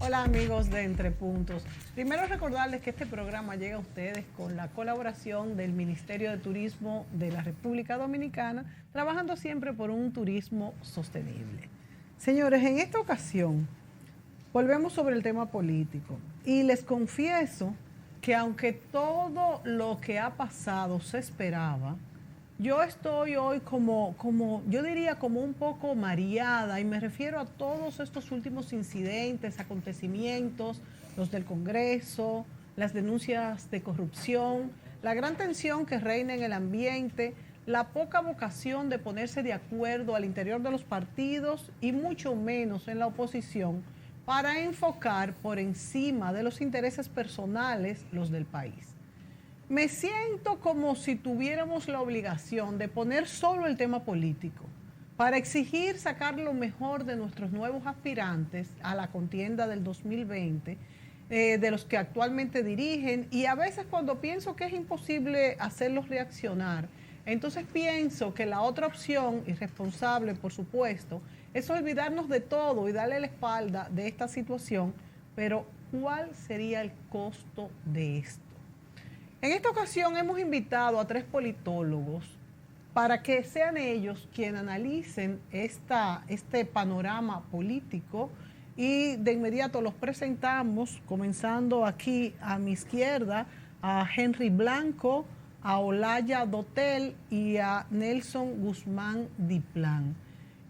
Hola amigos de Entre Puntos. Primero recordarles que este programa llega a ustedes con la colaboración del Ministerio de Turismo de la República Dominicana, trabajando siempre por un turismo sostenible. Señores, en esta ocasión volvemos sobre el tema político y les confieso que aunque todo lo que ha pasado se esperaba, yo estoy hoy yo diría como un poco mareada, y me refiero a todos estos últimos incidentes, acontecimientos, los del Congreso, las denuncias de corrupción, la gran tensión que reina en el ambiente, la poca vocación de ponerse de acuerdo al interior de los partidos y mucho menos en la oposición para enfocar por encima de los intereses personales los del país. Me siento como si tuviéramos la obligación de poner solo el tema político para exigir sacar lo mejor de nuestros nuevos aspirantes a la contienda del 2020, de los que actualmente dirigen, y a veces cuando pienso que es imposible hacerlos reaccionar, entonces pienso que la otra opción, irresponsable por supuesto, es olvidarnos de todo y darle la espalda de esta situación, pero ¿cuál sería el costo de esto? En esta ocasión hemos invitado a 3 politólogos para que sean ellos quienes analicen este panorama político, y de inmediato los presentamos, comenzando aquí a mi izquierda a Henry Blanco, a Olaya Dotel y a Nelson Guzmán Diplán.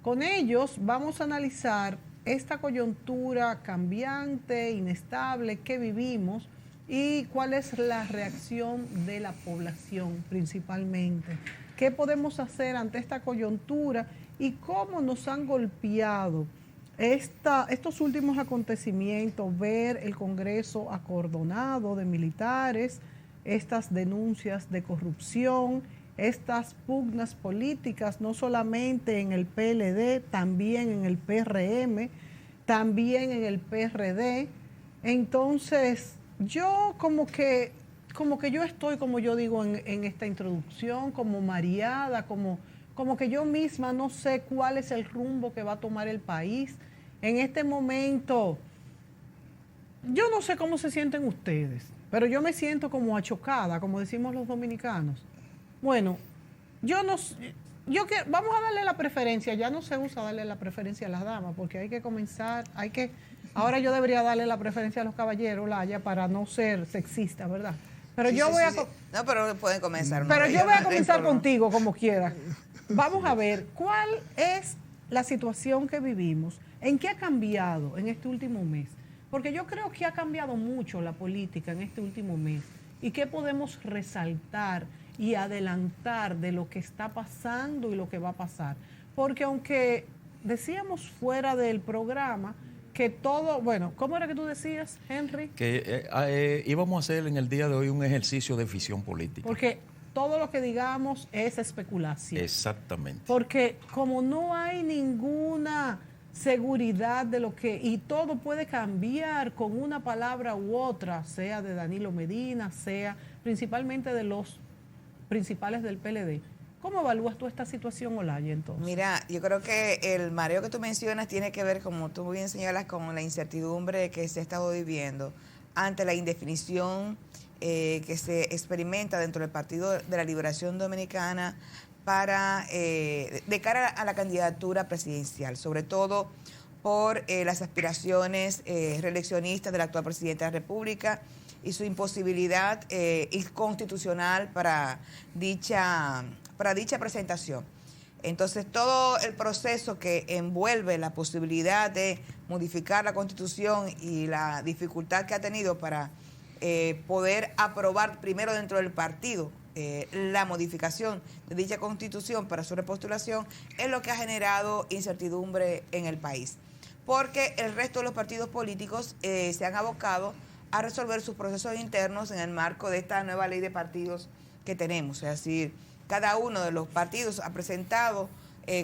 Con ellos vamos a analizar esta coyuntura cambiante, inestable que vivimos, y cuál es la reacción de la población principalmente. ¿Qué podemos hacer ante esta coyuntura y cómo nos han golpeado estos últimos acontecimientos? Ver el Congreso acordonado de militares, estas denuncias de corrupción, estas pugnas políticas, no solamente en el PLD, también en el PRM, también en el PRD. Entonces, yo como que yo estoy, como yo digo en esta introducción, como mareada, como que yo misma no sé cuál es el rumbo que va a tomar el país. En este momento, yo no sé cómo se sienten ustedes, pero yo me siento como achocada, como decimos los dominicanos. Bueno, vamos a darle la preferencia, ya no se usa darle la preferencia a las damas, porque hay que comenzar, ahora yo debería darle la preferencia a los caballeros, Laya, para no ser sexista, ¿verdad? Pero sí, yo sí, voy sí. No, pero pueden comenzar. Pero yo voy a comenzar contigo, como quiera. Vamos a ver, ¿cuál es la situación que vivimos? ¿En qué ha cambiado en este último mes? Porque yo creo que ha cambiado mucho la política en este último mes. ¿Y qué podemos resaltar y adelantar de lo que está pasando y lo que va a pasar? Porque aunque decíamos fuera del programa que todo, bueno, ¿cómo era que tú decías, Henry? Que íbamos a hacer en el día de hoy un ejercicio de visión política. Porque todo lo que digamos es especulación. Exactamente. Porque como no hay ninguna seguridad de lo que, y todo puede cambiar con una palabra u otra, sea de Danilo Medina, sea principalmente de los principales del PLD. ¿Cómo evalúas tú esta situación, Olaya, entonces? Mira, yo creo que el mareo que tú mencionas tiene que ver, como tú bien señalas, con la incertidumbre que se ha estado viviendo ante la indefinición que se experimenta dentro del Partido de la Liberación Dominicana de cara a la candidatura presidencial, sobre todo por las aspiraciones reeleccionistas del actual presidente de la República y su imposibilidad inconstitucional para dicha presentación. Entonces, todo el proceso que envuelve la posibilidad de modificar la Constitución y la dificultad que ha tenido para poder aprobar primero dentro del partido la modificación de dicha Constitución para su repostulación es lo que ha generado incertidumbre en el país. Porque el resto de los partidos políticos se han abocado a resolver sus procesos internos en el marco de esta nueva ley de partidos que tenemos. Es decir, cada uno de los partidos ha presentado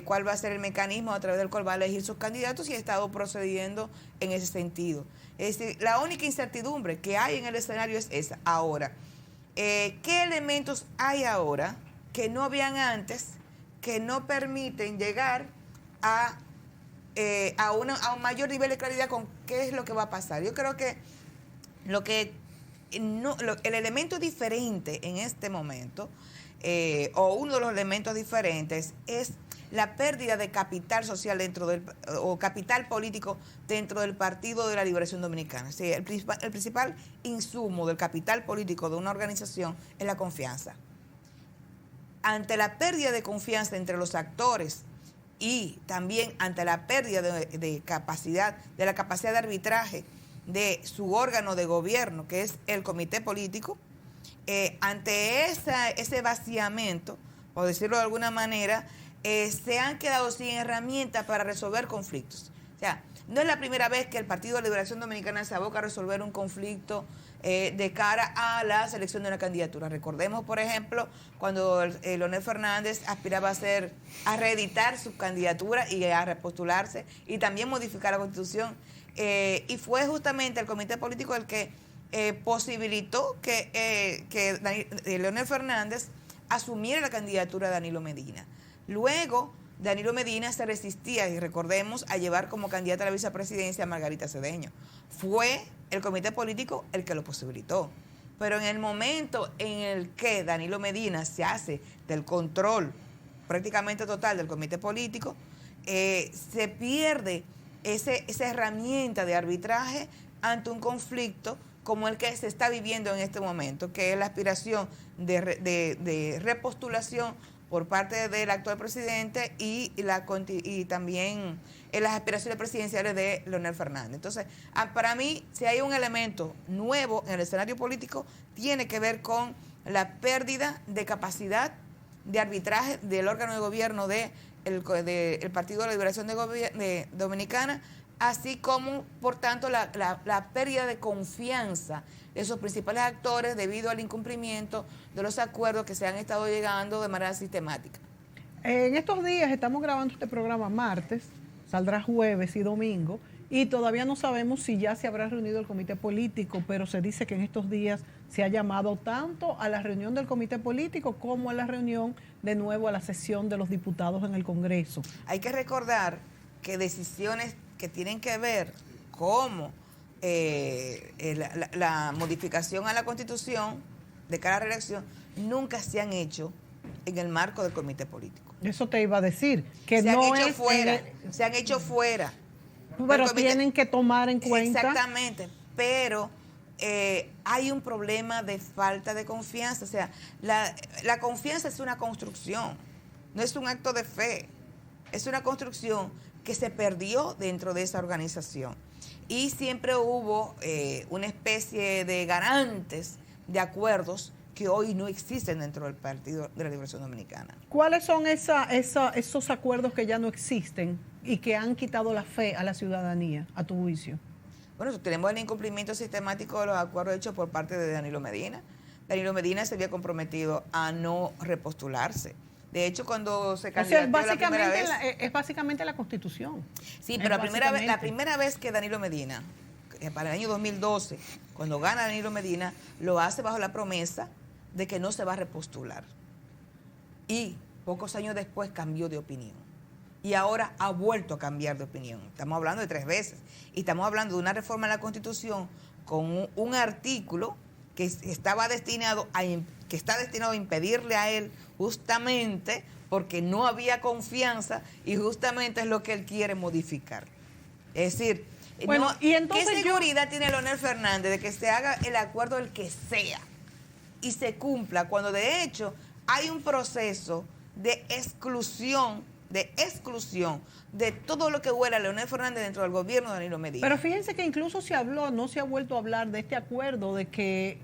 cuál va a ser el mecanismo a través del cual va a elegir sus candidatos y ha estado procediendo en ese sentido. Es decir, la única incertidumbre que hay en el escenario es esa. Ahora, ¿qué elementos hay ahora que no habían antes que no permiten llegar a a un mayor nivel de claridad con qué es lo que va a pasar. Yo creo que el elemento diferente en este momento, o uno de los elementos diferentes, es la pérdida de capital social o capital político dentro del Partido de la Liberación Dominicana. Sí, el principal insumo del capital político de una organización es la confianza. Ante la pérdida de confianza entre los actores y también ante la pérdida de la capacidad de arbitraje de su órgano de gobierno, que es el comité político, ante ese vaciamiento, por decirlo de alguna manera, se han quedado sin herramientas para resolver conflictos. O sea, no es la primera vez que el Partido de Liberación Dominicana se aboca a resolver un conflicto de cara a la selección de una candidatura. Recordemos, por ejemplo, cuando Leonel Fernández aspiraba a reeditar su candidatura y a repostularse y también modificar la Constitución. Y fue justamente el comité político el que posibilitó que Leonel Fernández asumiera la candidatura de Danilo Medina. Luego, Danilo Medina se resistía, y recordemos, a llevar como candidata a la vicepresidencia a Margarita Cedeño. Fue el comité político el que lo posibilitó. Pero en el momento en el que Danilo Medina se hace del control prácticamente total del comité político, se pierde esa herramienta de arbitraje ante un conflicto como el que se está viviendo en este momento, que es la aspiración de repostulación por parte del actual presidente y también en las aspiraciones presidenciales de Leonel Fernández. Entonces, para mí, si hay un elemento nuevo en el escenario político, tiene que ver con la pérdida de capacidad de arbitraje del órgano de gobierno del Partido de la Liberación Dominicana, así como, por tanto, la pérdida de confianza de sus principales actores debido al incumplimiento de los acuerdos que se han estado llegando de manera sistemática. En estos días estamos grabando este programa martes, saldrá jueves y domingo, y todavía no sabemos si ya se habrá reunido el comité político, pero se dice que en estos días se ha llamado tanto a la reunión del comité político como a la reunión de nuevo a la sesión de los diputados en el Congreso. Hay que recordar que decisiones que tienen que ver como la modificación a la Constitución de cara a la reelección nunca se han hecho en el marco del comité político. Eso te iba a decir, que se no han hecho es fuera, se han hecho fuera. Pero tienen que tomar en cuenta. Exactamente, pero hay un problema de falta de confianza. O sea, la confianza es una construcción, no es un acto de fe, es una construcción que se perdió dentro de esa organización. Y siempre hubo una especie de garantes de acuerdos que hoy no existen dentro del Partido de la Liberación Dominicana. ¿Cuáles son esos acuerdos que ya no existen y que han quitado la fe a la ciudadanía, a tu juicio? Bueno, tenemos el incumplimiento sistemático de los acuerdos hechos por parte de Danilo Medina. Danilo Medina se había comprometido a no repostularse. De hecho, cuando se candidató la primera vez... es básicamente la Constitución. Sí, pero la primera vez que Danilo Medina, para el año 2012, cuando gana Danilo Medina, lo hace bajo la promesa de que no se va a repostular. Y pocos años después cambió de opinión. Y ahora ha vuelto a cambiar de opinión. Estamos hablando de 3 veces. Y estamos hablando de una reforma de la Constitución con un artículo que está destinado a impedirle a él justamente porque no había confianza y justamente es lo que él quiere modificar. Es decir, bueno, y entonces ¿qué seguridad tiene Leonel Fernández de que se haga el acuerdo el que sea y se cumpla cuando de hecho hay un proceso de exclusión de todo lo que huela a Leonel Fernández dentro del gobierno de Danilo Medina? Pero fíjense que incluso no se ha vuelto a hablar de este acuerdo de que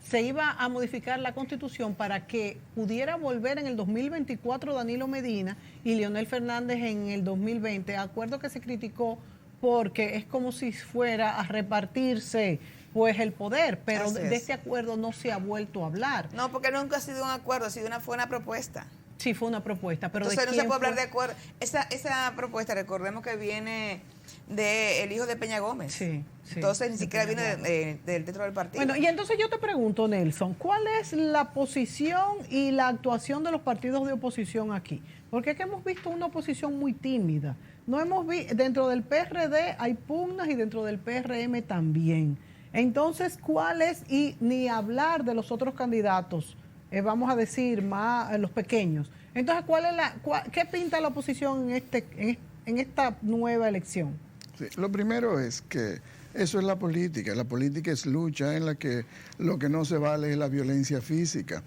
se iba a modificar la Constitución para que pudiera volver en el 2024 Danilo Medina y Leonel Fernández en el 2020, acuerdo que se criticó porque es como si fuera a repartirse pues el poder, pero de este acuerdo no se ha vuelto a hablar. No, porque nunca ha sido un acuerdo, fue una propuesta. Sí, fue una propuesta, pero entonces no se puede hablar de acuerdo. Esa propuesta, recordemos que viene del hijo de Peña Gómez. Sí, entonces ni siquiera viene dentro del partido. Bueno, y entonces yo te pregunto, Nelson, ¿cuál es la posición y la actuación de los partidos de oposición aquí? Porque es que hemos visto una oposición muy tímida. no hemos visto, dentro del PRD hay pugnas y dentro del PRM también. Entonces, ¿cuál es? Y ni hablar de los otros candidatos, vamos a decir, más los pequeños. Entonces, ¿qué pinta la oposición en esta nueva elección? Sí, lo primero es que eso es la política es lucha en la que lo que no se vale es la violencia física.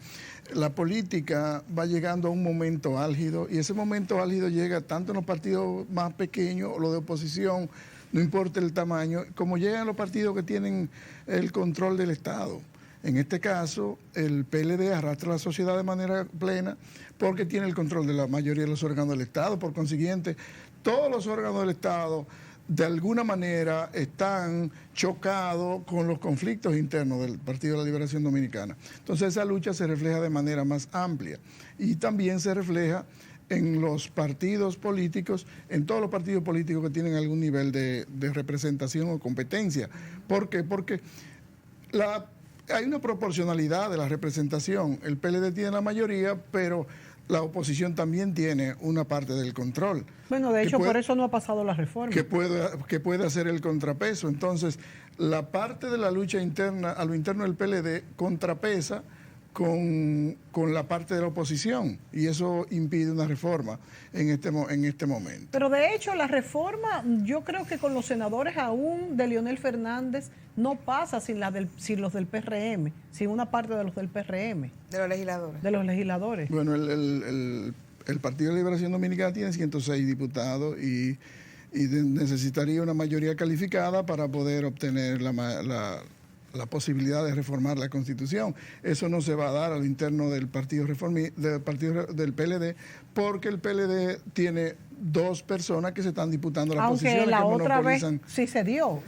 La política va llegando a un momento álgido y ese momento álgido llega tanto en los partidos más pequeños o los de oposición, no importa el tamaño, como llegan los partidos que tienen el control del Estado. En este caso, el PLD arrastra a la sociedad de manera plena porque tiene el control de la mayoría de los órganos del Estado. Por consiguiente, todos los órganos del Estado de alguna manera están chocados con los conflictos internos del Partido de la Liberación Dominicana. Entonces esa lucha se refleja de manera más amplia y también se refleja en los partidos políticos, en todos los partidos políticos que tienen algún nivel de representación o competencia. ¿Por qué? Porque hay una proporcionalidad de la representación. El PLD tiene la mayoría, pero la oposición también tiene una parte del control. Bueno, de hecho, por eso no ha pasado la reforma. Que puede hacer el contrapeso. Entonces, la parte de la lucha interna, a lo interno del PLD, contrapesa con la parte de la oposición y eso impide una reforma en este momento. Pero de hecho la reforma, yo creo que con los senadores aún de Leonel Fernández no pasa sin los del PRM, sin una parte de los del PRM. De los legisladores. De los legisladores. Bueno, el Partido de Liberación Dominicana tiene 106 diputados y necesitaría una mayoría calificada para poder obtener la posibilidad de reformar la Constitución. Eso no se va a dar al interno del del PLD, porque el PLD tiene 2 personas que se están disputando las posiciones. Aunque la que otra vez monopolizan. sí se dio.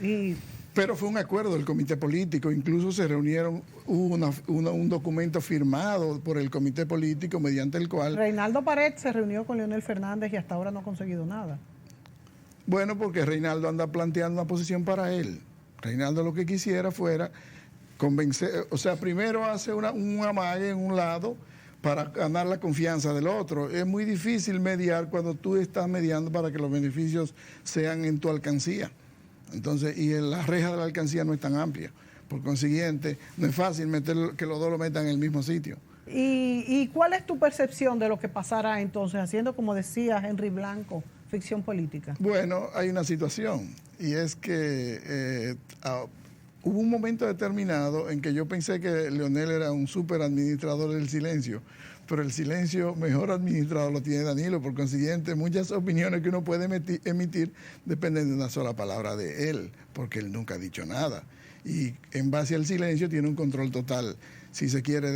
Pero fue un acuerdo del comité político, incluso se reunieron, hubo un documento firmado por el comité político mediante el cual... Reinaldo Pared se reunió con Leonel Fernández y hasta ahora no ha conseguido nada. Bueno, porque Reinaldo anda planteando una posición para él. Reinaldo lo que quisiera fuera convencer, o sea, primero hace un amague en un lado para ganar la confianza del otro. Es muy difícil mediar cuando tú estás mediando para que los beneficios sean en tu alcancía. Entonces, y la reja de la alcancía no es tan amplia. Por consiguiente, no es fácil que los dos lo metan en el mismo sitio. ¿Y cuál es tu percepción de lo que pasará entonces, haciendo, como decía Henry Blanco, ficción política? Bueno, hay una situación, y es que hubo un momento determinado en que yo pensé que Leonel era un súper administrador del silencio, pero el silencio mejor administrado lo tiene Danilo. Por consiguiente, muchas opiniones que uno puede emitir dependen de una sola palabra de él, porque él nunca ha dicho nada. Y en base al silencio tiene un control total, si se quiere,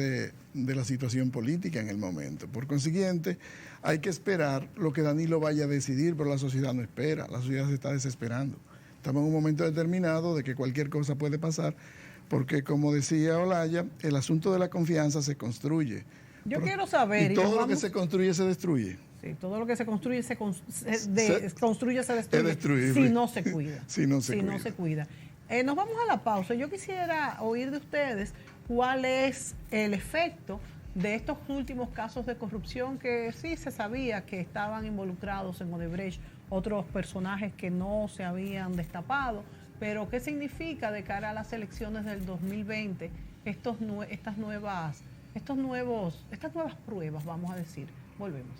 de la situación política en el momento. Por consiguiente, hay que esperar lo que Danilo vaya a decidir, pero la sociedad no espera, la sociedad se está desesperando. Estamos en un momento determinado de que cualquier cosa puede pasar, porque como decía Olaya, el asunto de la confianza se construye. Yo quiero saber... Y todo lo que se construye se destruye. Sí, todo lo que se construye se destruye. Si no se cuida. Si no se cuida. Nos vamos a la pausa. Yo quisiera oír de ustedes cuál es el efecto de estos últimos casos de corrupción que sí se sabía que estaban involucrados en Odebrecht, otros personajes que no se habían destapado, pero qué significa de cara a las elecciones del 2020 estas nuevas pruebas, vamos a decir. Volvemos.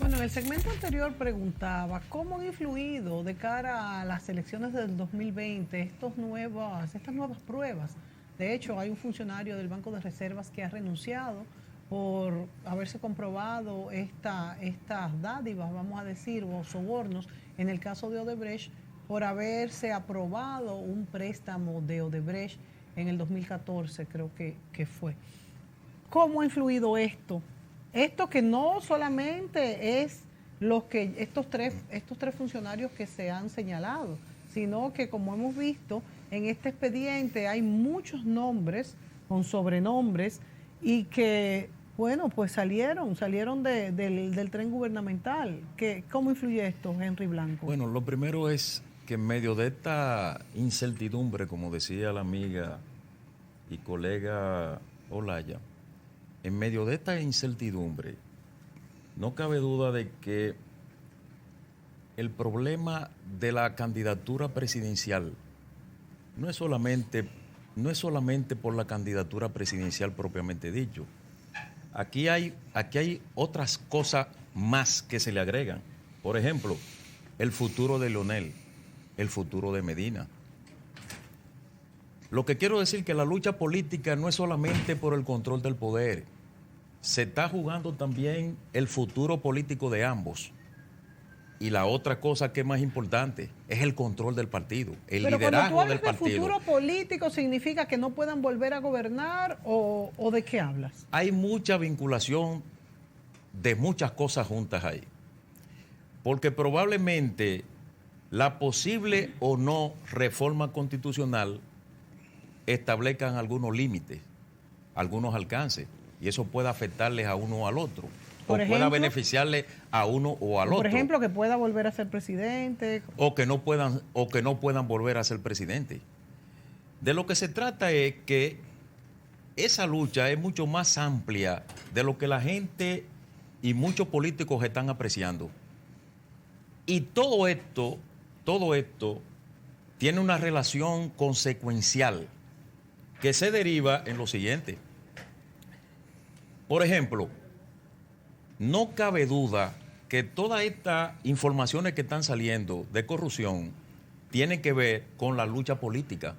En el segmento anterior preguntaba cómo han influido de cara a las elecciones del 2020 estas nuevas pruebas. De hecho, hay un funcionario del Banco de Reservas que ha renunciado por haberse comprobado estas dádivas, vamos a decir, o sobornos, en el caso de Odebrecht, por haberse aprobado un préstamo de Odebrecht en el 2014, creo que fue. ¿Cómo ha influido esto Esto que no solamente es estos tres funcionarios que se han señalado, sino que, como hemos visto en este expediente, hay muchos nombres con sobrenombres y que, bueno, pues salieron del tren gubernamental. ¿Cómo influye esto, Henry Blanco? Bueno, lo primero es que en medio de esta incertidumbre, como decía la amiga y colega Olaya, en medio de esta incertidumbre, no cabe duda de que el problema de la candidatura presidencial no es solamente por la candidatura presidencial propiamente dicho. Aquí hay otras cosas más que se le agregan. Por ejemplo, el futuro de Leonel, el futuro de Medina. Lo que quiero decir que la lucha política no es solamente por el control del poder. Se está jugando también el futuro político de ambos. Y la otra cosa que es más importante es el control del partido, el liderazgo del partido. Pero cuando tú hablas de futuro político, ¿significa que no puedan volver a gobernar o de qué hablas? Hay mucha vinculación de muchas cosas juntas ahí. Porque probablemente la posible o no reforma constitucional establezcan algunos límites, algunos alcances, y eso puede afectarles a uno o al otro. Por ejemplo, pueda beneficiarle a uno o al otro. Por ejemplo, que pueda volver a ser presidente. O que no puedan volver a ser presidente. De lo que se trata es que esa lucha es mucho más amplia de lo que la gente y muchos políticos están apreciando. Y todo esto tiene una relación consecuencial que se deriva en lo siguiente. Por ejemplo, no cabe duda que todas estas informaciones que están saliendo de corrupción tienen que ver con la lucha política,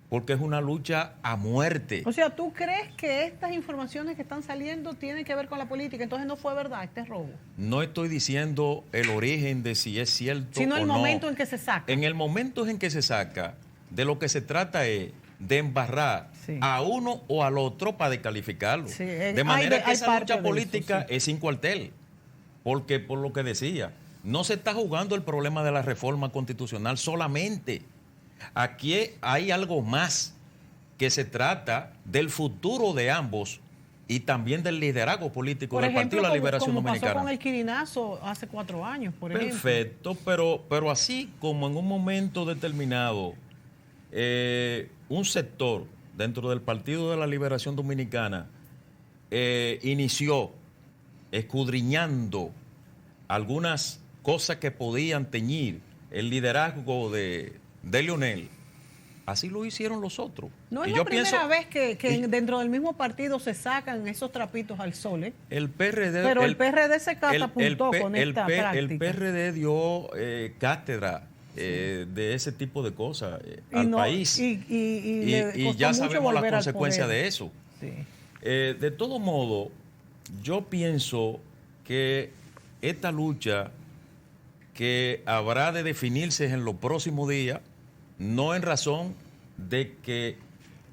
porque es una lucha a muerte. O sea, ¿tú crees que estas informaciones que están saliendo tienen que ver con la política? Entonces no fue verdad este robo. No estoy diciendo el origen de si es cierto sino o no. el momento en que se saca. En el momento en que se saca, de lo que se trata es de embarrar a uno o al otro para descalificarlo. Sí, de manera que esa lucha política eso, sí, es sin cuartel. Porque, por lo que decía, no se está jugando el problema de la reforma constitucional solamente. Aquí hay algo más, que se trata del futuro de ambos y también del liderazgo político del Partido de la Liberación Dominicana. Pasó con el Quirinazo hace 4 años, por ejemplo. Perfecto, pero así como en un momento determinado un sector dentro del Partido de la Liberación Dominicana inició escudriñando algunas cosas que podían teñir el liderazgo de Leonel, así lo hicieron los otros. No es la primera vez que dentro del mismo partido se sacan esos trapitos al sol, ¿eh? El PRD, pero el PRD se catapultó con esta práctica. El PRD dio cátedra de ese tipo de cosas al país. Y ya sabemos las consecuencias de eso. Sí. De todo modo, yo pienso que esta lucha que habrá de definirse en los próximos días, no en razón de que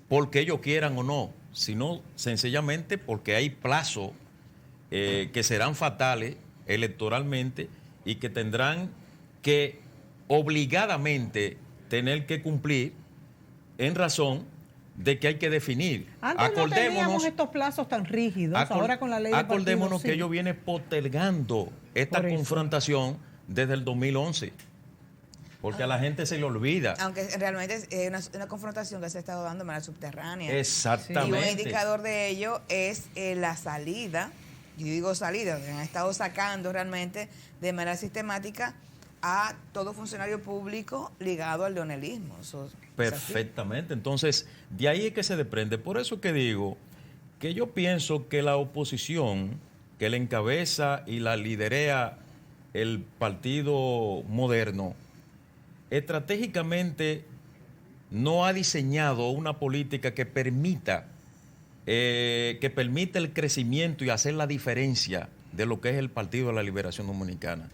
porque ellos quieran o no, sino sencillamente porque hay plazos que serán fatales electoralmente y que tendrán que obligadamente tener que cumplir en razón de que hay que definir. Antes no teníamos estos plazos tan rígidos, ahora con la ley de partidos. Acordémonos que ellos vienen postergando esta confrontación desde el 2011, porque a la gente se le olvida. Aunque realmente es una confrontación que se ha estado dando de manera subterránea. Exactamente. Y un indicador de ello es la salida, yo digo salida, han estado sacando realmente de manera sistemática a todo funcionario público ligado al leonelismo. Eso perfectamente. Entonces, de ahí es que se desprende. Por eso que digo que yo pienso que la oposición que le encabeza y la liderea el Partido Moderno, estratégicamente no ha diseñado una política que permita el crecimiento y hacer la diferencia de lo que es el Partido de la Liberación Dominicana.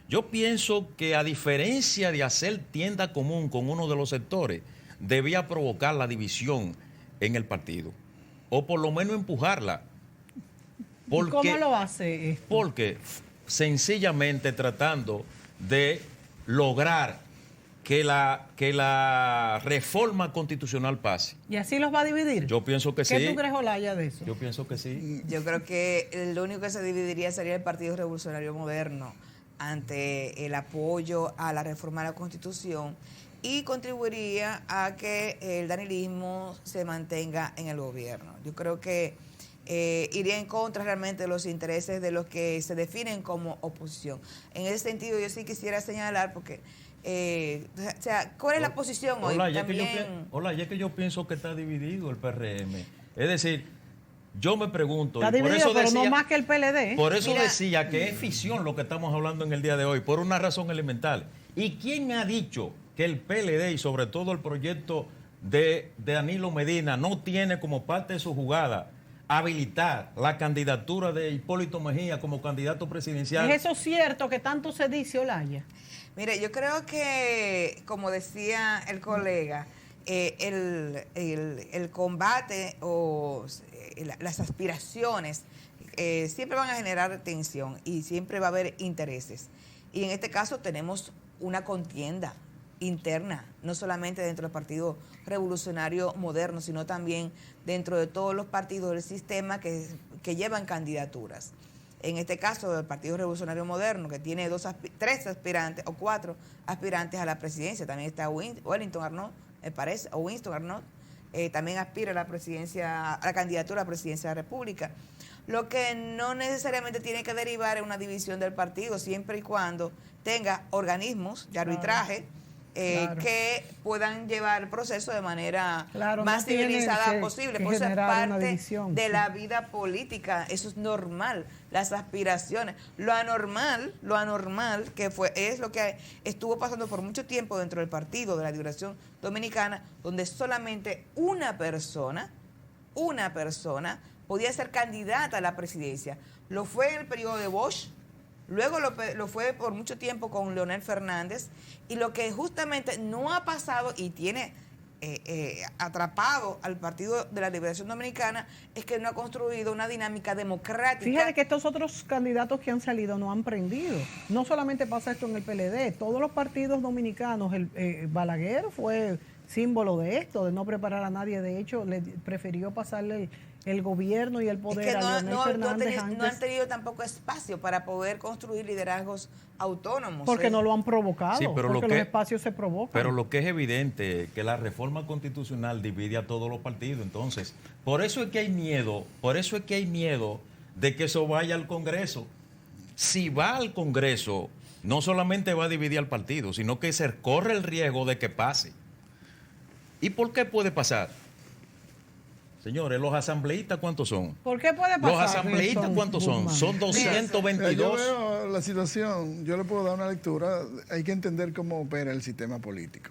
Yo pienso que, a diferencia de hacer tienda común con uno de los sectores, debía provocar la división en el partido, o por lo menos empujarla. Porque, ¿cómo lo hace esto? Porque sencillamente tratando de lograr que la reforma constitucional pase. ¿Y así los va a dividir? Yo pienso que sí. ¿Qué tú crees, Olaya, de eso? Yo pienso que sí. Yo creo que lo único que se dividiría sería el Partido Revolucionario Moderno ante el apoyo a la reforma de la Constitución y contribuiría a que el danilismo se mantenga en el gobierno. Yo creo que iría en contra realmente de los intereses de los que se definen como oposición. En ese sentido, yo sí quisiera señalar, porque, o sea, ¿cuál es la posición hoy? Ya que yo pienso que está dividido el PRM. Es decir, yo me pregunto... Está dividido, por eso pero decía, no más que el PLD. Por eso decía que es ficción lo que estamos hablando en el día de hoy, por una razón elemental. ¿Y quién ha dicho que el PLD y sobre todo el proyecto de Danilo Medina no tiene como parte de su jugada habilitar la candidatura de Hipólito Mejía como candidato presidencial? ¿Es eso cierto que tanto se dice, Olaya? Mire, yo creo que, como decía el colega, el combate o las aspiraciones siempre van a generar tensión y siempre va a haber intereses. Y en este caso tenemos una contienda interna, no solamente dentro del Partido Revolucionario Moderno, sino también dentro de todos los partidos del sistema que llevan candidaturas. En este caso, el Partido Revolucionario Moderno, que tiene 3 aspirantes o 4 aspirantes a la presidencia. También está Wellington Arnott, me parece, o Winston Arnott, también aspira a la presidencia, a la candidatura a la presidencia de la República. Lo que no necesariamente tiene que derivar en una división del partido, siempre y cuando tenga organismos de arbitraje, que puedan llevar el proceso de manera más civilizada posible. Por eso es parte de la vida política, eso es normal, las aspiraciones. Lo anormal es lo que estuvo pasando por mucho tiempo dentro del Partido de la Liberación Dominicana, donde solamente una persona podía ser candidata a la presidencia. Lo fue en el periodo de Bosch, luego lo fue por mucho tiempo con Leonel Fernández, y lo que justamente no ha pasado y tiene atrapado al Partido de la Liberación Dominicana es que no ha construido una dinámica democrática. Fíjate que estos otros candidatos que han salido no han prendido. No solamente pasa esto en el PLD, todos los partidos dominicanos, Balaguer fue símbolo de esto, de no preparar a nadie. De hecho, le prefirió pasarle el gobierno y el poder a Leonel Fernández antes. No han tenido tampoco espacio para poder construir liderazgos autónomos. Porque no lo han provocado, sí, pero porque los espacios se provocan. Pero lo que es evidente que la reforma constitucional divide a todos los partidos. Entonces, por eso es que hay miedo de que eso vaya al Congreso. Si va al Congreso, no solamente va a dividir al partido, sino que se corre el riesgo de que pase. ¿Y por qué puede pasar? Señores, ¿los asambleístas cuántos son? ¿Por qué puede pasar? ¿Los asambleístas cuántos son? Son 222. Yo veo la situación, yo le puedo dar una lectura. Hay que entender cómo opera el sistema político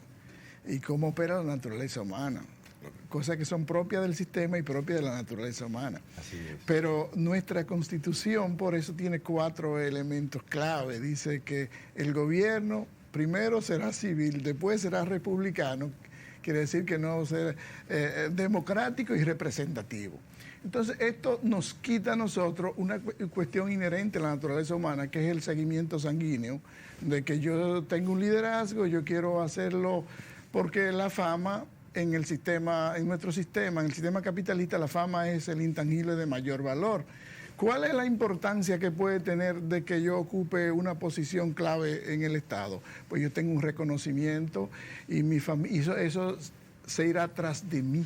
y cómo opera la naturaleza humana, cosas que son propias del sistema y propias de la naturaleza humana. Así es. Pero nuestra Constitución, por eso, tiene 4 elementos clave. Dice que el gobierno primero será civil, después será republicano. Quiere decir que no va a ser democrático y representativo. Entonces, esto nos quita a nosotros una cuestión inherente a la naturaleza humana, que es el seguimiento sanguíneo, de que yo tengo un liderazgo, yo quiero hacerlo porque la fama en el sistema, en nuestro sistema, en el sistema capitalista, la fama es el intangible de mayor valor. ¿Cuál es la importancia que puede tener de que yo ocupe una posición clave en el Estado? Pues yo tengo un reconocimiento y mi familia, eso se irá tras de mí.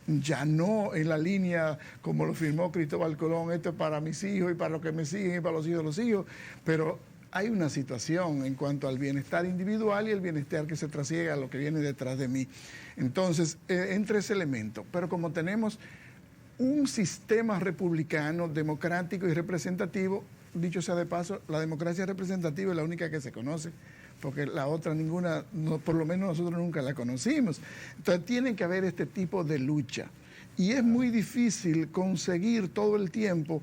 Ya no en la línea como lo firmó Cristóbal Colón, esto es para mis hijos y para los que me siguen y para los hijos de los hijos, pero hay una situación en cuanto al bienestar individual y el bienestar que se trasiega a lo que viene detrás de mí. Entonces, entre ese elemento, pero como tenemos un sistema republicano, democrático y representativo, dicho sea de paso, la democracia representativa es la única que se conoce, porque la otra ninguna, no, por lo menos nosotros nunca la conocimos. Entonces tiene que haber este tipo de lucha. Y es muy difícil conseguir todo el tiempo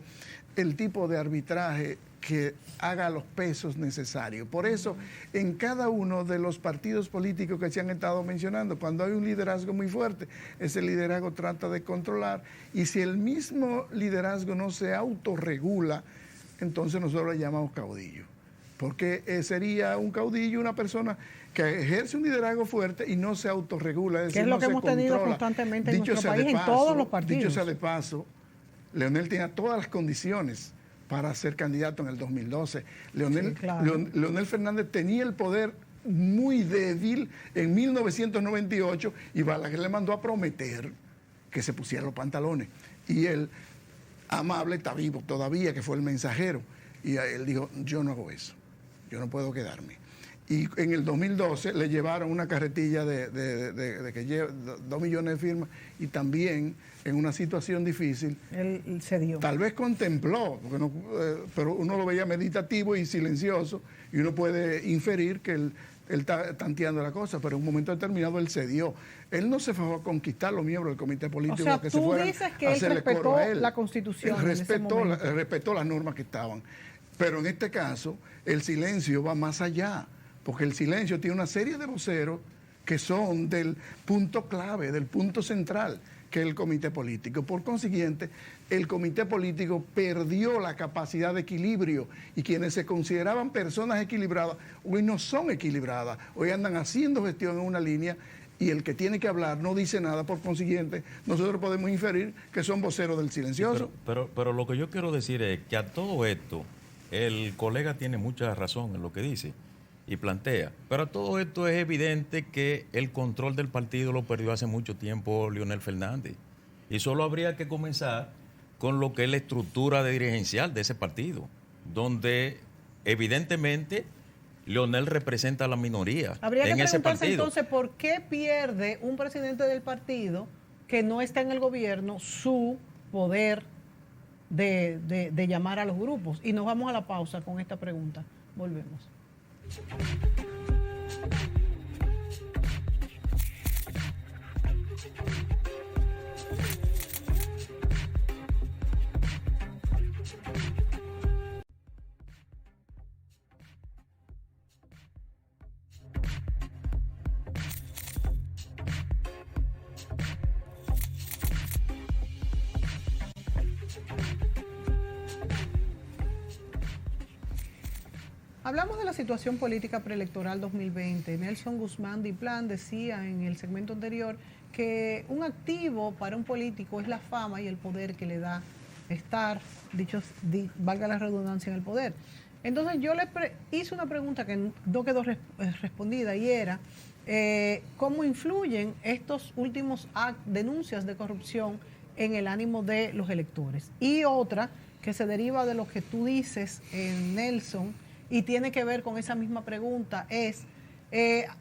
el tipo de arbitraje que haga los pesos necesarios. Por eso, en cada uno de los partidos políticos que se han estado mencionando, cuando hay un liderazgo muy fuerte, ese liderazgo trata de controlar, y si el mismo liderazgo no se autorregula, entonces nosotros le llamamos caudillo. Porque sería un caudillo una persona que ejerce un liderazgo fuerte y no se autorregula. Es decir, que es lo no que hemos tenido controla. constantemente en Dicho nuestro sea de país, en paso, todos los partidos. Dicho sea de paso, Leonel tenía todas las condiciones para ser candidato en el 2012. Sí, claro. Leonel Fernández tenía el poder muy débil en 1998 y Balaguer le mandó a prometer que se pusiera los pantalones. Y él, amable, está vivo todavía, que fue el mensajero. Y él dijo, yo no hago eso, yo no puedo quedarme. Y en el 2012 le llevaron una carretilla de que lleva 2 millones de firmas, y también en una situación difícil. Él cedió. Tal vez contempló, porque no, pero uno lo veía meditativo y silencioso, y uno puede inferir que él está tanteando la cosa, pero en un momento determinado él cedió. Él no se fue a conquistar los miembros del comité político, O sea, que se fueran dices que a él hacerle respetó coro a él. la Constitución. Él respetó las normas que estaban. Pero en este caso, el silencio va más allá, porque el silencio tiene una serie de voceros que son del punto clave, del punto central, que es el comité político. Por consiguiente, el comité político perdió la capacidad de equilibrio, y quienes se consideraban personas equilibradas, hoy no son equilibradas, hoy andan haciendo gestión en una línea, y el que tiene que hablar no dice nada. Por consiguiente, nosotros podemos inferir que son voceros del silencioso. Pero lo que yo quiero decir es que a todo esto, el colega tiene mucha razón en lo que dice y plantea, pero a todo esto es evidente que el control del partido lo perdió hace mucho tiempo Leonel Fernández, y solo habría que comenzar con lo que es la estructura dirigencial de ese partido, donde evidentemente Leonel representa a la minoría Habría en que ese preguntarse partido. entonces por qué pierde un presidente del partido que no está en el gobierno su poder de llamar a los grupos. Y nos vamos a la pausa con esta pregunta. Volvemos. Hablamos de la situación política preelectoral 2020. Nelson Guzmán Diplán decía en el segmento anterior que un activo para un político es la fama y el poder que le da estar, valga la redundancia, en el poder. Entonces yo le hice una pregunta que no quedó respondida, y era ¿cómo influyen estos últimos denuncias de corrupción en el ánimo de los electores? Y otra que se deriva de lo que tú dices, Nelson, y tiene que ver con esa misma pregunta, es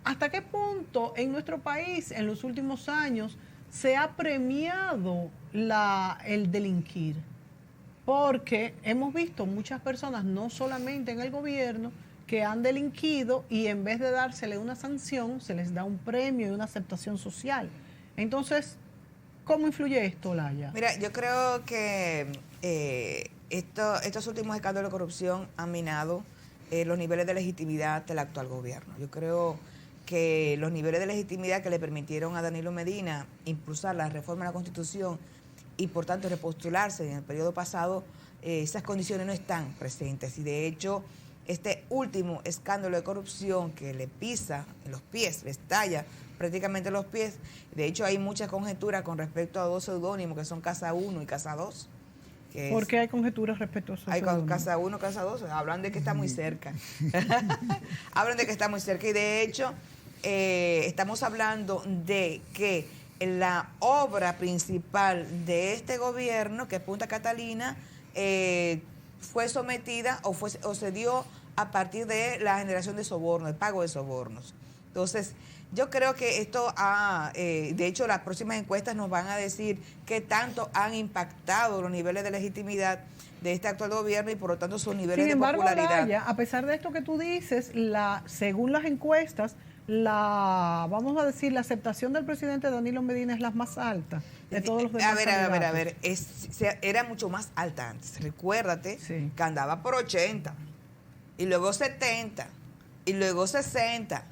¿hasta qué punto en nuestro país en los últimos años se ha premiado el delinquir? Porque hemos visto muchas personas, no solamente en el gobierno, que han delinquido, y en vez de dársele una sanción, se les da un premio y una aceptación social. Entonces, ¿cómo influye esto, Olaya? Mira, yo creo que estos últimos escándalos de corrupción han minado los niveles de legitimidad del actual gobierno. Yo creo que los niveles de legitimidad que le permitieron a Danilo Medina impulsar la reforma de la Constitución y por tanto repostularse en el periodo pasado, esas condiciones no están presentes, y de hecho este último escándalo de corrupción que le pisa en los pies, le estalla prácticamente los pies. De hecho hay muchas conjeturas con respecto a 2 seudónimos que son Casa 1 y Casa 2. ¿Por qué hay conjeturas respecto a eso? Hay Casa 1, Casa 2, hablan de que está muy cerca. Hablan de que está muy cerca, y de hecho estamos hablando de que la obra principal de este gobierno, que es Punta Catalina, fue sometida o se dio a partir de la generación de sobornos, el pago de sobornos. Entonces, yo creo que esto de hecho las próximas encuestas nos van a decir qué tanto han impactado los niveles de legitimidad de este actual gobierno y por lo tanto sus niveles de popularidad. Sin embargo, Olaya, a pesar de esto que tú dices, según las encuestas, vamos a decir, la aceptación del presidente Danilo Medina es la más alta de todos los demás A ver, era mucho más alta antes. Recuérdate que andaba por 80, y luego 70, y luego 60.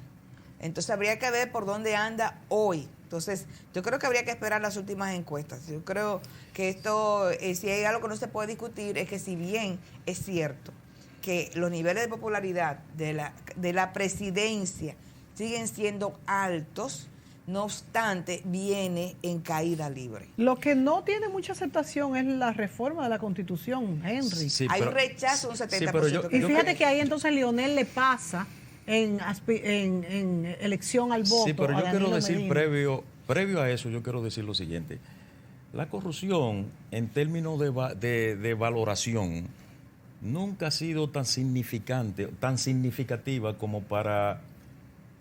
Entonces habría que ver por dónde anda hoy. Entonces, yo creo que habría que esperar las últimas encuestas. Yo creo que esto, si hay algo que no se puede discutir, es que si bien es cierto que los niveles de popularidad de la presidencia siguen siendo altos, no obstante, viene en caída libre. Lo que no tiene mucha aceptación es la reforma de la Constitución, Henry. Sí, hay un rechazo un 70%. Y fíjate que ahí entonces Leonel le pasa en elección al voto. Sí, pero yo quiero decir, Medina. previo a eso, yo quiero decir lo siguiente. La corrupción, en términos de valoración, nunca ha sido tan significativa como para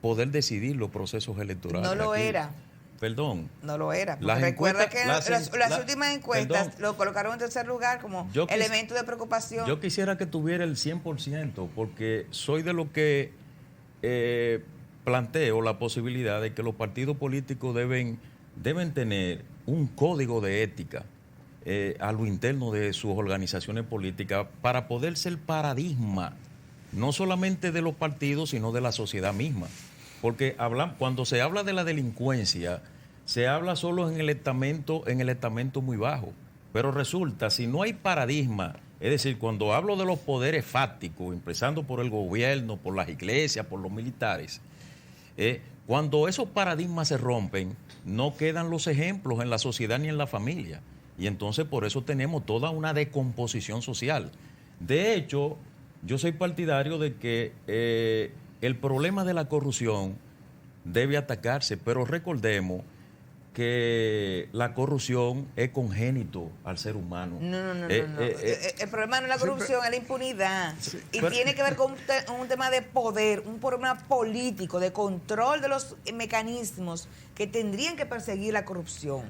poder decidir los procesos electorales. No lo aquí. era. Perdón. No lo era. Recuerda Recuerda que las últimas encuestas lo colocaron en tercer lugar como elemento de preocupación. Yo quisiera que tuviera el 100%, porque soy de lo que planteo la posibilidad de que los partidos políticos deben tener un código de ética a lo interno de sus organizaciones políticas para poder ser paradigma, no solamente de los partidos, sino de la sociedad misma. Porque cuando se habla de la delincuencia, se habla solo en el estamento muy bajo. Pero resulta, si no hay paradigma, es decir, cuando hablo de los poderes fácticos, empezando por el gobierno, por las iglesias, por los militares, cuando esos paradigmas se rompen, no quedan los ejemplos en la sociedad ni en la familia. Y entonces por eso tenemos toda una descomposición social. De hecho, yo soy partidario de que el problema de la corrupción debe atacarse, pero recordemos que la corrupción es congénito al ser humano. No. El problema no es la corrupción, es la impunidad. Y tiene que ver con un tema de poder, un problema político, de control de los mecanismos que tendrían que perseguir la corrupción.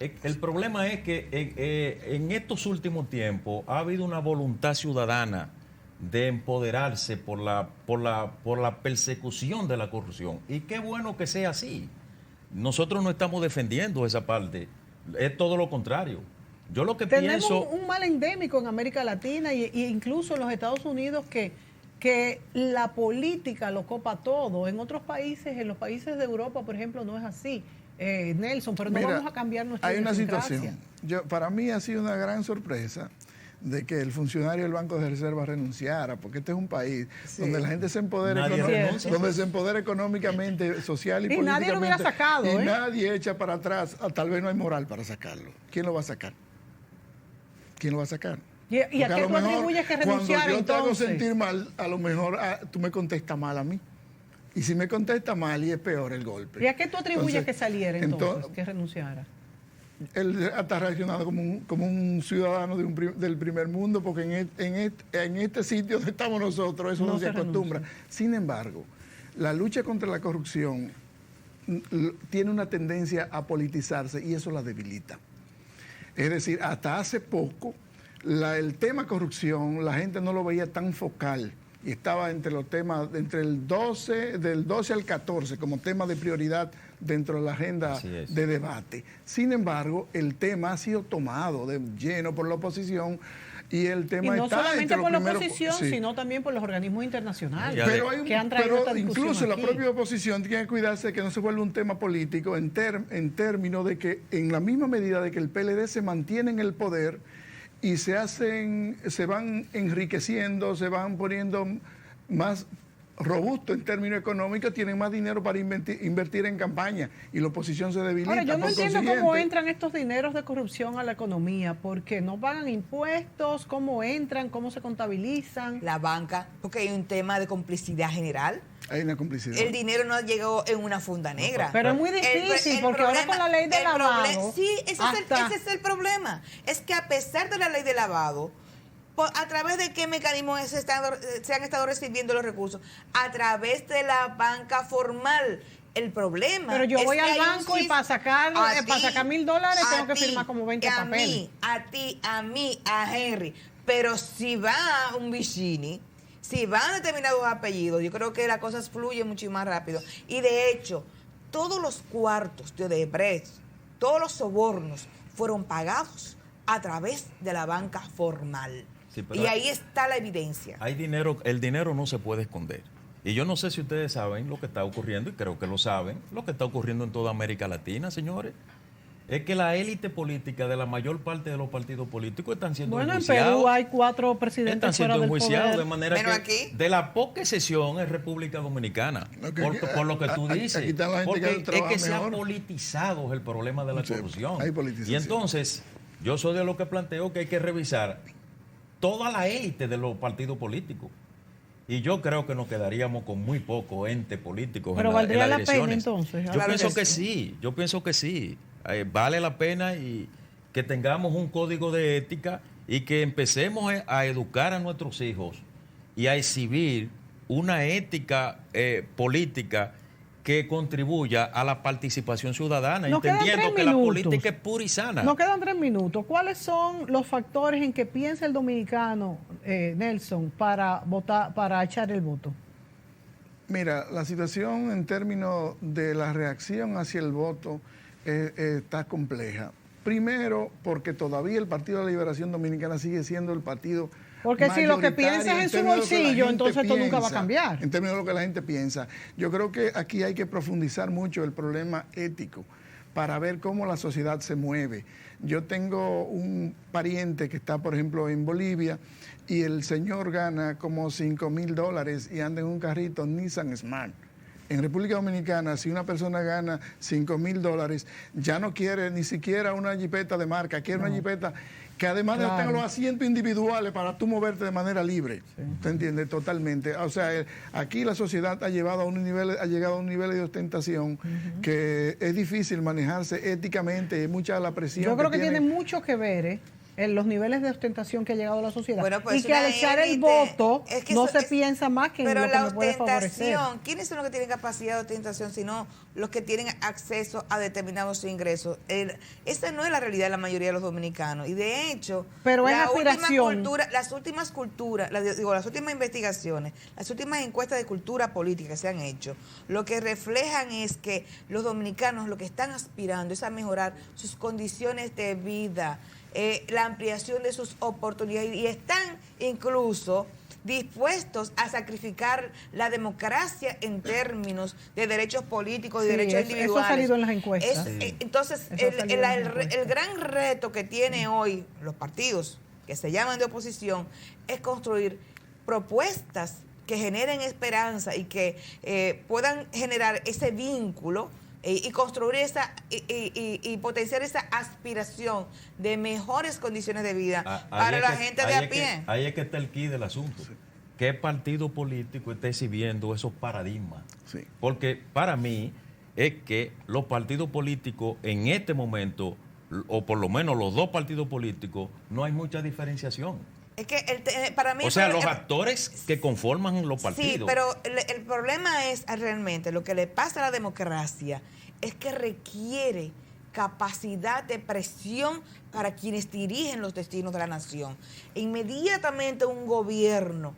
El problema es que en estos últimos tiempos ha habido una voluntad ciudadana de empoderarse por la persecución de la corrupción. Y qué bueno que sea así. Nosotros no estamos defendiendo esa parte, es todo lo contrario. Yo lo que Tenemos pienso... un mal endémico en América Latina e incluso en los Estados Unidos que la política lo copa todo. En otros países, en los países de Europa, por ejemplo, no es así. Nelson, pero no vamos a cambiar nuestra Hay una idiosincrasia. situación. Para mí ha sido una gran sorpresa de que el funcionario del Banco de Reserva renunciara, porque este es un país donde la gente se empodera, donde se empodera económicamente, social y políticamente. Nadie lo hubiera sacado. Y nadie echa para atrás. Tal vez no hay moral para sacarlo. ¿Quién lo va a sacar? ¿Quién lo va a sacar? ¿Y a qué tú atribuyes que renunciara cuando yo te hago entonces? sentir mal, a lo mejor tú me contestas mal a mí. Y si me contesta mal, y es peor el golpe. ¿Y a qué tú atribuyes que saliera entonces, que renunciara? Él está reaccionando como un ciudadano del primer mundo, porque en este sitio donde estamos nosotros eso no se acostumbra. Sin embargo, la lucha contra la corrupción tiene una tendencia a politizarse y eso la debilita. Es decir, hasta hace poco el tema corrupción la gente no lo veía tan focal y estaba entre los temas, del 12 al 14 como tema de prioridad dentro de la agenda de debate. Sin embargo, el tema ha sido tomado de lleno por la oposición y el tema no está solamente por la oposición, sí, sino también por los organismos internacionales que han traído esta discusión incluso aquí. La propia oposición tiene que cuidarse de que no se vuelva un tema político en términos de que en la misma medida de que el PLD se mantiene en el poder y se van enriqueciendo, se van poniendo más robustos en términos económicos, tienen más dinero para invertir en campaña y la oposición se debilita. Ahora, yo no entiendo cómo entran estos dineros de corrupción a la economía, porque no pagan impuestos, cómo entran, cómo se contabilizan. La banca, porque hay un tema de complicidad general. Hay una complicidad. El dinero no llegó en una funda negra. Pero es muy difícil, porque ahora con la ley de lavado... Sí, ese es el problema. Es que a pesar de la ley de lavado, ¿a través de qué mecanismos se han estado recibiendo los recursos? A través de la banca formal. El problema. Pero yo voy al banco y para sacar $1,000 tengo que firmar como 20 papeles. A ti, a mí, a Henry. Pero si va un Vicini, si van determinados apellidos, yo creo que la cosa fluye mucho más rápido. Y de hecho, todos los cuartos de Odebrecht, todos los sobornos fueron pagados a través de la banca formal. Sí, y ahí está la evidencia. Hay dinero, el dinero no se puede esconder. Y yo no sé si ustedes saben lo que está ocurriendo, y creo que lo saben, lo que está ocurriendo en toda América Latina, señores. Es que la élite política de la mayor parte de los partidos políticos están siendo enjuiciados. Bueno, en Perú hay 4 presidentes están siendo fuera del enjuiciados, poder. de manera Pero que aquí, de la poca excepción es República Dominicana, por lo que tú dices. Aquí está la gente porque que trabaja es que se ha mejor. politizado el problema de la Sí, corrupción. hay politización. Y entonces, yo soy de lo que planteo que hay que revisar toda la élite de los partidos políticos. Y yo creo que nos quedaríamos con muy poco ente político. Pero en valdría en las la pena elecciones. entonces. Yo Claro pienso que que sí, vale la pena y que tengamos un código de ética y que empecemos a educar a nuestros hijos y a exhibir una ética política que contribuya a la participación ciudadana, Nos quedan entendiendo 3 que la minutos. política es pura y sana. Nos quedan 3 minutos. ¿Cuáles son los factores en que piensa el dominicano, Nelson, para votar, para echar el voto? Mira, la situación en términos de la reacción hacia el voto está compleja. Primero, porque todavía el Partido de la Liberación Dominicana sigue siendo el partido Porque si lo que mayoritario piensas en su términos de lo que la bolsillo, gente entonces esto nunca va a piensa, cambiar. En términos de lo que la gente piensa. Yo creo que aquí hay que profundizar mucho el problema ético para ver cómo la sociedad se mueve. Yo tengo un pariente que está, por ejemplo, en Bolivia y el señor gana como $5,000 y anda en un carrito Nissan Smart. En República Dominicana, si una persona gana $5,000, ya no quiere ni siquiera una jipeta de marca, quiere una jipeta que además Claro. tenga los asientos individuales para tú moverte de manera libre. ¿Te entiendes? Totalmente. O sea, aquí la sociedad ha llegado a un nivel de ostentación que es difícil manejarse éticamente, y mucha la presión. Yo creo que tiene mucho que ver, en los niveles de ostentación que ha llegado a la sociedad. Bueno, pues y que al una echar el élite, voto es que no eso se piensa más que en pero lo que la me puede favorecer. ostentación, ¿quiénes son los que tienen capacidad de ostentación? Sino los que tienen acceso a determinados ingresos. Esa no es la realidad de la mayoría de los dominicanos. Y de hecho, Pero es la última aspiración. las últimas investigaciones, las últimas encuestas de cultura política que se han hecho, lo que reflejan es que los dominicanos lo que están aspirando es a mejorar sus condiciones de vida, la ampliación de sus oportunidades, y están incluso dispuestos a sacrificar la democracia en términos de derechos políticos y Sí, derechos eso individuales. ha salido en las encuestas. Entonces, Eso ha salido en las encuestas. el gran reto que tiene hoy los partidos que se llaman de oposición es construir propuestas que generen esperanza y que puedan generar ese vínculo y construir esa y potenciar esa aspiración de mejores condiciones de vida para la gente de a pie. Ahí es que está el quid del asunto. ¿Qué partido político está exhibiendo esos paradigmas? Sí. Porque para mí es que los partidos políticos en este momento, o por lo menos los dos partidos políticos, no hay mucha diferenciación. Es que para mí... O sea, los actores que conforman los partidos. Sí, pero el problema es realmente lo que le pasa a la democracia es que requiere capacidad de presión para quienes dirigen los destinos de la nación. Inmediatamente un gobierno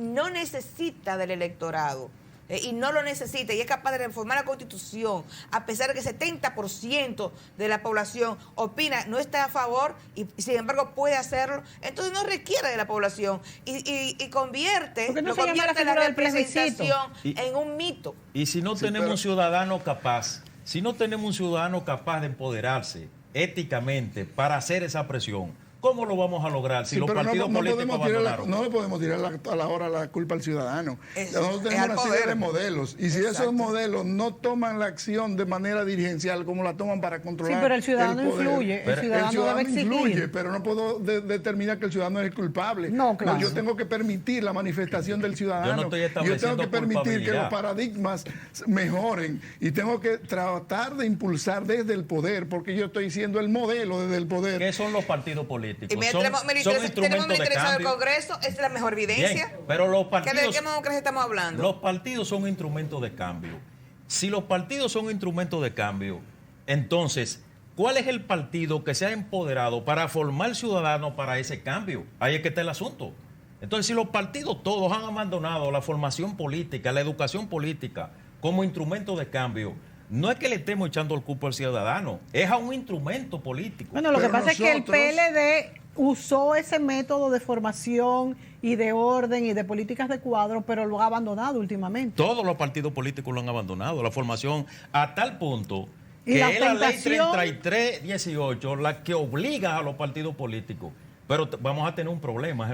no necesita del electorado. Y no lo necesita y es capaz de reformar la Constitución, a pesar de que 70% de la población opina, no está a favor y sin embargo puede hacerlo, entonces no requiere de la población y convierte, ¿Por qué no lo se llama la convierte la figura del plebiscito? representación Y- en un mito. Y si no Sí, tenemos pero- un ciudadano capaz, si no tenemos un ciudadano capaz de empoderarse éticamente para hacer esa presión, ¿cómo lo vamos a lograr si Sí, los pero partidos políticos abandonaron? no le podemos tirar a la hora la culpa al ciudadano. Nosotros es tenemos al una serie poder. de modelos y si Exacto. esos modelos no toman la acción de manera dirigencial como la toman para controlar Sí, pero el ciudadano poder, influye, el Pero- ciudadano debe exigir. influye, pero no puedo determinar que el ciudadano es el culpable. No, claro. Yo tengo que permitir la manifestación del ciudadano. Yo no estoy Yo tengo estableciendo que permitir que culpabilidad. los paradigmas mejoren y tengo que tratar de impulsar desde el poder, porque yo estoy siendo el modelo desde el poder. ¿Qué son los partidos políticos? Y mira, Son tenemos instrumentos de militarización del cambio. Congreso, esa es la mejor evidencia. Bien, pero los ¿De partidos, qué democracia estamos hablando? los partidos son instrumentos de cambio. Si los partidos son instrumentos de cambio, entonces, ¿cuál es el partido que se ha empoderado para formar ciudadanos para ese cambio? Ahí es que está el asunto. Entonces, si los partidos todos han abandonado la formación política, la educación política como instrumento de cambio, no es que le estemos echando el cupo al ciudadano, es a un instrumento político. Bueno, lo que pasa es que el nosotros- PLD usó ese método de formación y de orden y de políticas de cuadro, pero lo ha abandonado últimamente. Todos los partidos políticos lo han abandonado, la formación, a tal punto Y que la es la ley tentación- 3318 la que obliga a los partidos políticos. Pero vamos a tener un problema en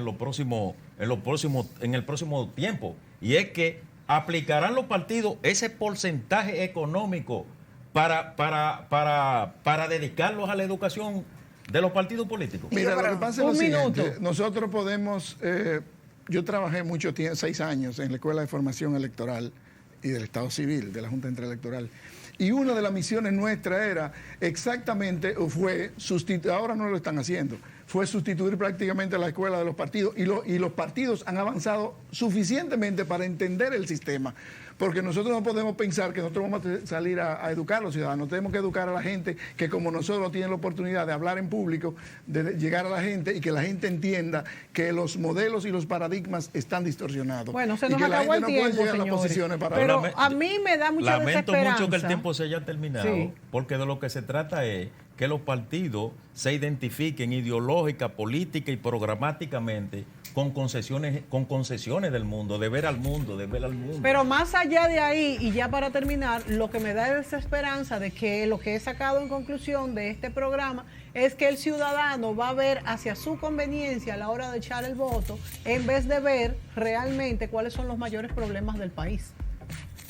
el próximo tiempo, y es que aplicarán los partidos ese porcentaje económico para dedicarlos a la educación de los partidos políticos. Mira, lo que pasa es lo Un siguiente. minuto. Nosotros podemos... yo trabajé mucho tiempo, 6 años, en la Escuela de Formación Electoral y del Estado Civil, de la Junta Central Electoral. Y una de las misiones nuestras era exactamente, fue sustituir, ahora no lo están haciendo, fue sustituir prácticamente la escuela de los partidos, y los partidos han avanzado suficientemente para entender el sistema. Porque nosotros no podemos pensar que nosotros vamos a salir a educar a los ciudadanos. Tenemos que educar a la gente que, como nosotros, tienen la oportunidad de hablar en público, de llegar a la gente y que la gente entienda que los modelos y los paradigmas están distorsionados. Bueno, se y nos que la acabó gente el no puede tiempo, llegar a las señores. posiciones para Pero Lame- a mí me da mucha Lamento desesperanza. mucho que el tiempo se haya terminado, Sí. porque de lo que se trata es que los partidos se identifiquen ideológica, política y programáticamente con concesiones del mundo, de ver al mundo, Pero más allá de ahí, y ya para terminar, lo que me da es desesperanza de que lo que he sacado en conclusión de este programa es que el ciudadano va a ver hacia su conveniencia a la hora de echar el voto, en vez de ver realmente cuáles son los mayores problemas del país.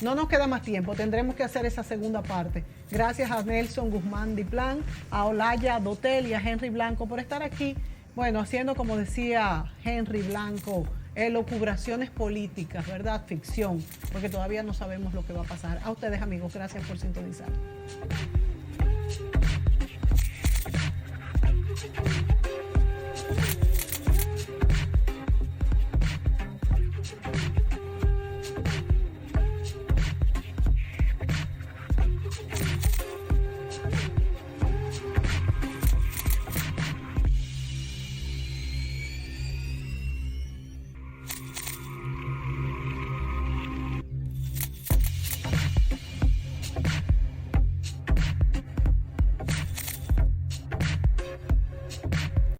No nos queda más tiempo, tendremos que hacer esa segunda parte. Gracias a Nelson Guzmán Diplán, a Olaya Dotel y a Henry Blanco por estar aquí. Bueno, haciendo, como decía Henry Blanco, elucubraciones políticas, ¿verdad? Ficción, porque todavía no sabemos lo que va a pasar. A ustedes, amigos, gracias por sintonizar.